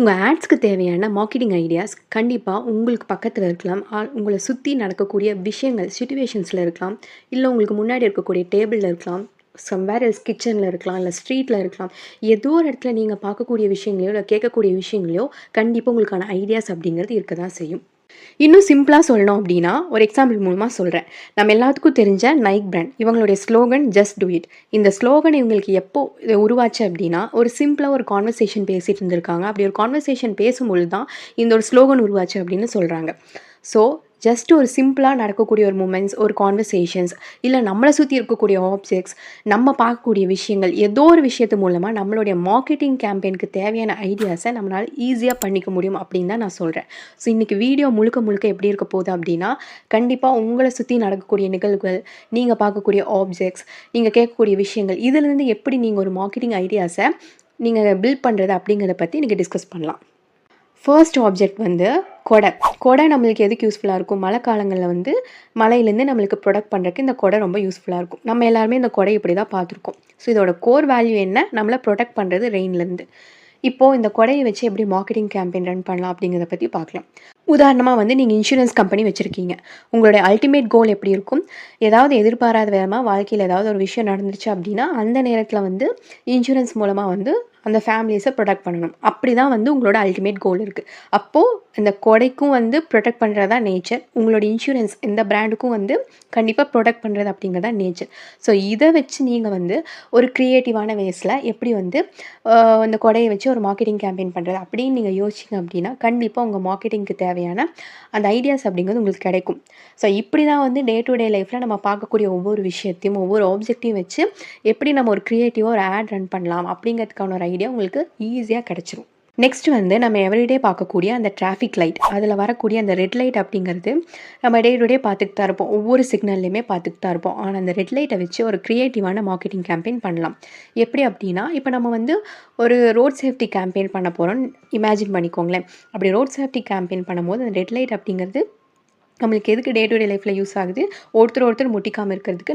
உங்கள் ஆட்ஸ்க்கு தேவையான marketing ideas கண்டிப்பாக உங்களுக்கு பக்கத்தில் இருக்கலாம். உங்களை சுற்றி நடக்கக்கூடிய விஷயங்கள் சிச்சுவேஷன்ஸில் இருக்கலாம். இல்லை உங்களுக்கு முன்னாடி இருக்கக்கூடிய டேபிளில் இருக்கலாம். சம்வேர் எல்ஸ் கிச்சனில் இருக்கலாம். இல்லை ஸ்ட்ரீட்டில் இருக்கலாம். ஏதோ ஒரு இடத்துல நீங்கள் பார்க்கக்கூடிய விஷயங்களையோ இல்லை கேட்கக்கூடிய விஷயங்களையோ கண்டிப்பாக உங்களுக்கான ஐடியாஸ் அப்படிங்கிறது இருக்க தான் செய்யும். இன்னும் சிம்பிளாக சொல்லணும் அப்படின்னா ஒரு எக்ஸாம்பிள் மூலமாக சொல்கிறேன். நம்ம எல்லாத்துக்கும் தெரிஞ்ச நைக் பிராண்ட் இவங்களுடைய ஸ்லோகன் ஜஸ்ட் டூ இட். இந்த ஸ்லோகன் இவங்களுக்கு எப்போ உருவாச்சு அப்படின்னா ஒரு சிம்பிளாக ஒரு கான்வர்சேஷன் பேசிகிட்டு இருந்திருக்காங்க. அப்படி ஒரு கான்வர்சேஷன் பேசும்பொழுது தான் இந்த ஒரு ஸ்லோகன் உருவாச்சு அப்படின்னு சொல்கிறாங்க. ஸோ ஜஸ்ட் ஒரு சிம்பிளாக நடக்கக்கூடிய ஒரு மூமெண்ட்ஸ், ஒரு கான்வர்சேஷன்ஸ், இல்லை நம்மளை சுற்றி இருக்கக்கூடிய ஆப்ஜெக்ட்ஸ், நம்ம பார்க்கக்கூடிய விஷயங்கள், ஏதோ ஒரு விஷயத்து மூலமாக நம்மளுடைய மார்க்கெட்டிங் கேம்பெயினுக்கு தேவையான ஐடியாஸை நம்மளால் ஈஸியாக பண்ணிக்க முடியும் அப்படின்னு தான் நான் சொல்கிறேன். ஸோ இன்றைக்கி வீடியோ முழுக்க எப்படி இருக்க போகுது அப்படின்னா, கண்டிப்பாக உங்களை சுற்றி நடக்கக்கூடிய நிகழ்வுகள், நீங்கள் பார்க்கக்கூடிய ஆப்ஜெக்ட்ஸ், நீங்கள் கேட்கக்கூடிய விஷயங்கள், இதிலேருந்து எப்படி நீங்கள் ஒரு மார்க்கெட்டிங் ஐடியாஸை நீங்கள் பில்ட் பண்ணுறது அப்படிங்கிறத பற்றி இன்றைக்கி டிஸ்கஸ் பண்ணலாம். ஃபர்ஸ்ட் ஆப்ஜெக்ட் வந்து கொடை நம்மளுக்கு எதுக்கு யூஸ்ஃபுல்லாக இருக்கும்? மழை காலங்களில் மழையிலேருந்து நம்மளுக்கு ப்ரொடக்ட் பண்ணுறதுக்கு இந்த கொடை ரொம்ப யூஸ்ஃபுல்லாக இருக்கும். நம்ம எல்லாருமே இந்த கொடை இப்படி தான் பார்த்துருக்கோம். ஸோ இதோட கோர் வேல்யூ என்ன? நம்மளை ப்ரொடெக்ட் பண்ணுறது ரெயின்லேருந்து. இப்போது இந்த கொடையை வச்சு எப்படி மார்க்கெட்டிங் கேம்பெயின் ரன் பண்ணலாம் அப்படிங்கிறத பற்றி பார்க்கலாம். உதாரணமாக நீங்கள் இன்சூரன்ஸ் கம்பெனி வச்சுருக்கீங்க. உங்களுடைய அல்டிமேட் கோல் எப்படி இருக்கும்? ஏதாவது எதிர்பாராத விதமாக வாழ்க்கையில் ஏதாவது ஒரு விஷயம் நடந்துருச்சு அப்படின்னா அந்த நேரத்தில் இன்சூரன்ஸ் மூலமாக அந்த ஃபேமிலிஸை ப்ரொடெக்ட் பண்ணணும். அப்படி தான் உங்களோட அல்டிமேட் கோல் இருக்குது. அப்போது இந்த கொடைக்கும் ப்ரொடெக்ட் பண்ணுறதா நேச்சர். உங்களோட இன்சூரன்ஸ் இந்த பிராண்டுக்கும் கண்டிப்பாக ப்ரொடெக்ட் பண்ணுறது அப்படிங்கிறதா நேச்சர். ஸோ இதை வச்சு நீங்கள் ஒரு க்ரியேட்டிவான வேஸில் எப்படி இந்த கொடையை வச்சு ஒரு மார்க்கெட்டிங் கேம்பெயின் பண்ணுறது அப்படின்னு நீங்கள் யோசிச்சிங்க அப்படின்னா கண்டிப்பாக உங்கள் மார்க்கெட்டிங்க்கு தேவையான அந்த ஐடியாஸ் அப்படிங்கிறது உங்களுக்கு கிடைக்கும். ஸோ இப்படி தான் டே டு டே லைஃப்பில் நம்ம பார்க்கக்கூடிய ஒவ்வொரு விஷயத்தையும் ஒவ்வொரு ஆப்ஜெக்டையும் வச்சு எப்படி நம்ம ஒரு க்ரியேட்டிவாக ஒரு ஆட் ரன் பண்ணலாம் அப்படிங்கிறதுக்கான ஒரு ஐடியா உங்களுக்கு ஈஸியாக கிடச்சிரும். நெக்ஸ்ட் நம்ம எவ்ரிடே பார்க்கக்கூடிய அந்த டிராஃபிக் லைட், அதில் வரக்கூடிய அந்த ரெட் லைட் அப்படிங்கிறது நம்ம டே டு டே பார்த்துட்டு தான் இருப்போம். ஒவ்வொரு சிக்னல்லையுமே பார்த்துட்டு தான் இருப்போம். ஆனால் அந்த ரெட் லைட்டை வச்சு ஒரு க்ரியேட்டிவான மார்க்கெட்டிங் கேம்பெயின் பண்ணலாம். எப்படி அப்படின்னா, இப்போ நம்ம ஒரு ரோட் சேஃப்டி கேம்பெயின் பண்ண போகிறோம்னு இமேஜின் பண்ணிக்கோங்களேன். அப்படி ரோட் சேஃப்டி கேம்பெயின் பண்ணும்போது அந்த ரெட் லைட் அப்படிங்கிறது நம்மளுக்கு எதுக்கு டே டு டே லைஃப்பில் யூஸ் ஆகுது? ஒருத்தர் முட்டிக்காமல் இருக்கிறதுக்கு,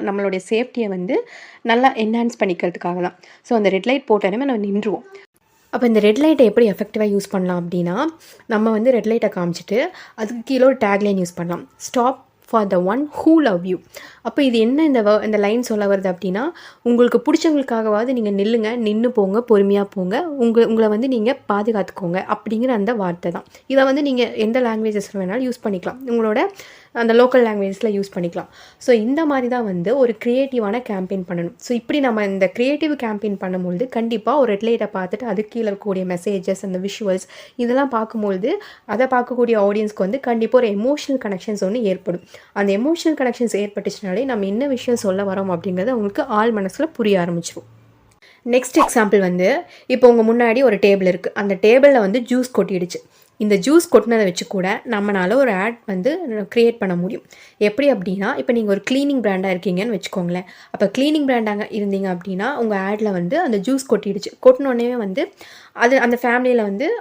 நம்மளுடைய சேஃப்டியை நல்லா என்ஹான்ஸ் பண்ணிக்கிறதுக்காக தான். ஸோ அந்த ரெட் லைட் போட்டோன்னே நம்ம நின்றுவோம். அப்போ இந்த ரெட் லைட்டை எப்படி எஃபெக்டிவாக யூஸ் பண்ணலாம் அப்படின்னா, நம்ம ரெட் லைட்டை காமிச்சிட்டு அதுக்கு கீழே ஒரு டேக்லைன் யூஸ் பண்ணலாம். Stop for the one who love you. அப்போ இது என்ன இந்த லைன் சொல்ல வருது அப்படின்னா, உங்களுக்கு பிடிச்சவங்களுக்காகவாவது நீங்கள் நின்று போங்க, பொறுமையாக போங்க, உங்களை நீங்கள் பாதுகாத்துக்கோங்க அப்படிங்கிற அந்த வார்த்தை தான். இதை நீங்கள் எந்த லாங்குவேஜஸில் வேணாலும் யூஸ் பண்ணிக்கலாம். உங்களோட அந்த லோக்கல் லாங்குவேஜஸில் யூஸ் பண்ணிக்கலாம். ஸோ இந்த மாதிரி தான் ஒரு க்ரியேட்டிவான கேம்பெயின் பண்ணணும். ஸோ இப்படி நம்ம இந்த க்ரியேட்டிவ் கேம்பெயின் பண்ணும்பொழுது கண்டிப்பாக ஒரு ரெட் லைட்டை பார்த்துட்டு அதுக்கு கீழே இருக்கக்கூடிய மெசேஜஸ், அந்த விஷுவல்ஸ் இதெல்லாம் பார்க்கும்பொழுது அதை பார்க்கக்கூடிய ஆடியன்ஸ்க்கு கண்டிப்பாக ஒரு எமோஷனல் கனெக்ஷன்ஸ் ஏற்படும். அந்த எமோஷனல் கனெக்ஷன்ஸ் ஏற்பட்டுச்சுனாலே நம்ம என்ன விஷயம் சொல்ல வரோம் அப்படிங்கிறது அவங்களுக்கு ஆள் மனசில் புரிய ஆரம்பிச்சிடும். நெக்ஸ்ட் எக்ஸாம்பிள் இப்போ உங்கள் முன்னாடி ஒரு டேபிள் இருக்குது. அந்த டேபிளில் ஜூஸ் கொட்டிடுச்சு. இந்த ஜூஸ் கொட்டினதை வச்சு கூட நம்மளால் ஒரு ஆட் க்ரியேட் பண்ண முடியும். எப்படி அப்படின்னா, இப்போ நீங்கள் ஒரு க்ளீனிங் பிராண்டாக இருக்கீங்கன்னு வச்சுக்கோங்களேன். அப்போ க்ளீனிங் பிராண்டாக இருந்தீங்க அப்படின்னா உங்கள் ஆடில் அந்த ஜூஸ் கொட்டிடுச்சு. கொட்டினோடனே அது அந்த ஃபேமிலியில்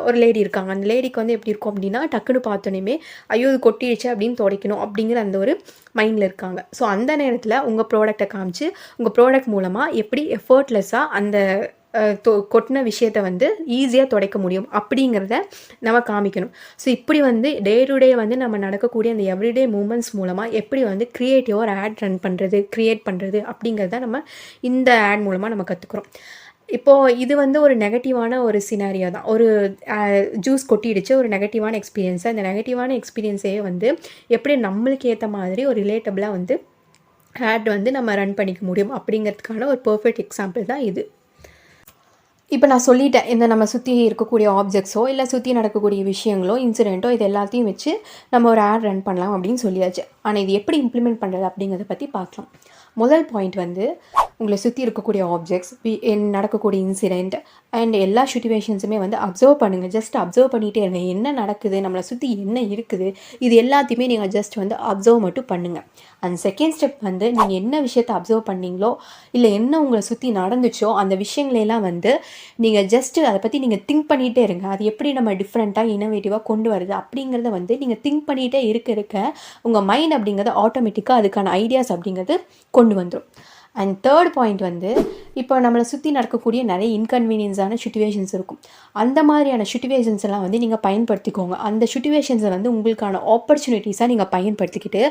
ஒரு லேடி இருக்காங்க. அந்த லேடிக்கு எப்படி இருக்கும் அப்படின்னா, டக்குன்னு பார்த்தோன்னே ஐயோ இது கொட்டிடுச்சு அப்படின்னு துடைக்கணும் அப்படிங்கிற அந்த ஒரு மைண்டில் இருக்காங்க. ஸோ அந்த நேரத்தில் உங்கள் ப்ராடக்டை காமிச்சு உங்கள் ப்ராடக்ட் மூலமாக எப்படி எஃபர்ட்லெஸ்ஸாக அந்த கொட்டின விஷயத்தை ஈஸியாக துடைக்க முடியும் அப்படிங்கிறத நம்ம காமிக்கணும். ஸோ இப்படி டே டு டே நம்ம நடக்கக்கூடிய அந்த எவ்ரிடே மூமெண்ட்ஸ் மூலமாக எப்படி க்ரியேட்டிவாக ஒரு ஆட் ரன் பண்ணுறது, க்ரியேட் பண்ணுறது அப்படிங்கிறத நம்ம இந்த ஆட் மூலமாக நம்ம கற்றுக்குறோம். இப்போது இது ஒரு நெகட்டிவான ஒரு சினாரியோ தான். ஒரு ஜூஸ் கொட்டிடுச்சு, ஒரு நெகட்டிவான எக்ஸ்பீரியன்ஸை, அந்த நெகட்டிவான எக்ஸ்பீரியன்ஸையே எப்படி நம்மளுக்கு ஏற்ற மாதிரி ஒரு ரிலேட்டபிளாக ஆட் நம்ம ரன் பண்ணிக்க முடியும் அப்படிங்கிறதுக்கான ஒரு பர்ஃபெக்ட் எக்ஸாம்பிள் தான் இது. இப்போ நான் சொல்லிட்டேன், இந்த நம்ம சுற்றி இருக்கக்கூடிய ஆப்ஜெக்ட்ஸோ இல்லை சுற்றி நடக்கக்கூடிய விஷயங்களோ இன்சிடெண்ட்டோ இது எல்லாத்தையும் வச்சு நம்ம ஒரு ஆட் ரன் பண்ணலாம் அப்படின்னு சொல்லியாச்சு. ஆனால் இது எப்படி இம்ப்ளிமெண்ட் பண்ணுறது அப்படிங்கிறத பற்றி பார்க்கலாம். முதல் பாயிண்ட் உங்களை சுற்றி இருக்கக்கூடிய ஆப்ஜெக்ட்ஸ், நடக்கக்கூடிய இன்சிடெண்ட் அண்ட் எல்லா சிச்சுவேஷன்ஸுமே அப்சர்வ் பண்ணுங்கள். ஜஸ்ட் அப்சர்வ் பண்ணிகிட்டே இருங்க. என்ன நடக்குது, நம்மளை சுற்றி என்ன இருக்குது, இது எல்லாத்தையுமே நீங்கள் ஜஸ்ட் அப்சர்வ் மட்டும் பண்ணுங்கள். அண்ட் செகண்ட் ஸ்டெப் நீங்கள் என்ன விஷயத்தை அப்சர்வ் பண்ணிங்களோ இல்லை என்ன உங்களை சுற்றி நடந்துச்சோ அந்த விஷயங்களெல்லாம் நீங்கள் ஜஸ்ட்டு அதை பற்றி நீங்கள் திங்க் பண்ணிகிட்டே இருங்க. அது எப்படி நம்ம டிஃப்ரெண்ட்டாக இன்னோவேட்டிவாக கொண்டு வருது அப்படிங்கிறத நீங்கள் திங்க் பண்ணிகிட்டே இருக்க உங்கள் மைண்ட் அப்படிங்கிறது ஆட்டோமேட்டிக்காக அதுக்கான ஐடியாஸ் அப்படிங்கிறது கொண்டு வந்துடும். அண்ட் தேர்ட் பாயிண்ட் வந்து இப்போ நம்மளை சுற்றி நடக்கக்கூடிய நிறைய இன்கன்வீனியன்ஸான சுச்சுவேஷன்ஸ் இருக்கும். அந்த மாதிரியான சுச்சுவேஷன்ஸ் எல்லாம் வந்து நீங்கள் பயன்படுத்திக்கோங்க. அந்த சுச்சுவேஷன்ஸை வந்து உங்களுக்கான ஆப்பர்ச்சுனிட்டிஸாக நீங்கள் பயன்படுத்திக்கிட்டு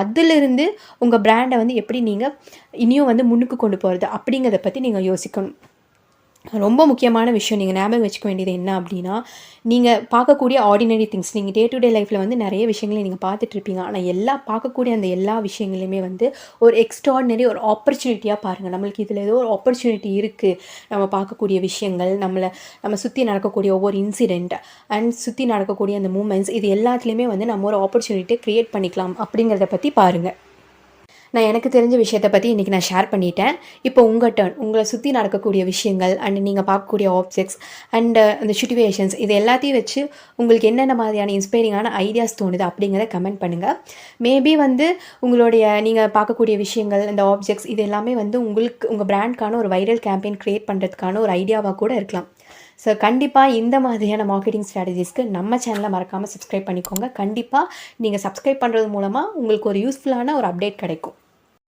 அதிலிருந்து உங்கள் பிராண்டை வந்து எப்படி நீங்கள் இனியும் வந்து முன்னுக்கு கொண்டு போகிறது அப்படிங்கிறத பற்றி நீங்கள் யோசிக்கணும். ரொம்ப முக்கியமான விஷயம் நீங்கள் ஞாபகம் வச்சுக்க வேண்டியது என்ன அப்படின்னா, நீங்கள் பார்க்கக்கூடிய ஆர்டினரி திங்ஸ், நீங்கள் டே டு டே லைஃப்பில் வந்து நிறைய விஷயங்களை நீங்கள் பார்த்துட்ருப்பீங்க. ஆனால் பார்க்கக்கூடிய அந்த எல்லா விஷயங்களையுமே வந்து ஒரு எக்ஸ்ட்ராடினரி ஒரு ஆப்பர்ச்சுனிட்டியாக பாருங்கள். நம்மளுக்கு இதில் ஏதோ ஒரு ஆப்பர்ச்சுனிட்டி இருக்குது. நம்ம பார்க்கக்கூடிய விஷயங்கள், நம்ம சுற்றி நடக்கக்கூடிய ஒவ்வொரு இன்சிடெண்ட் அண்ட் சுற்றி நடக்கக்கூடிய அந்த மூமெண்ட்ஸ், இது எல்லாத்துலேயுமே வந்து நம்ம ஒரு ஆப்பர்ச்சுனிட்டியை க்ரியேட் பண்ணிக்கலாம் அப்படிங்கிறத பற்றி பாருங்கள். நான் எனக்கு தெரிஞ்ச விஷயத்தை பற்றி இன்றைக்கி நான் ஷேர் பண்ணிட்டேன். இப்போ உங்கள் டர்ன். உங்களை சுற்றி நடக்கக்கூடிய விஷயங்கள் அண்ட் நீங்கள் பார்க்கக்கூடிய ஆப்ஜெக்ட்ஸ் அண்ட் அந்த சுச்சுவேஷன்ஸ், இது எல்லாத்தையும் வச்சு உங்களுக்கு என்னென்ன மாதிரியான இன்ஸ்பைரிங்கான ஐடியாஸ் தோணுது அப்படிங்கிறத கமெண்ட் பண்ணுங்கள். மேபி வந்து நீங்கள் பார்க்கக்கூடிய விஷயங்கள், இந்த ஆப்ஜெக்ட்ஸ், இது எல்லாமே வந்து உங்கள் பிராண்ட்கான ஒரு வைரல் கேம்பெயின் க்ரியேட் பண்ணுறதுக்கான ஒரு ஐடியாவாக கூட இருக்கலாம். ஸோ கண்டிப்பாக இந்த மாதிரியான மார்க்கெட்டிங் ஸ்ட்ராட்டஜிஸ்க்கு நம்ம சேனலை மறக்காமல் சப்ஸ்கிரைப் பண்ணிக்கோங்க. கண்டிப்பாக நீங்கள் சப்ஸ்கிரைப் பண்ணுறது மூலமாக உங்களுக்கு ஒரு யூஸ்ஃபுல்லான ஒரு அப்டேட் கிடைக்கும்.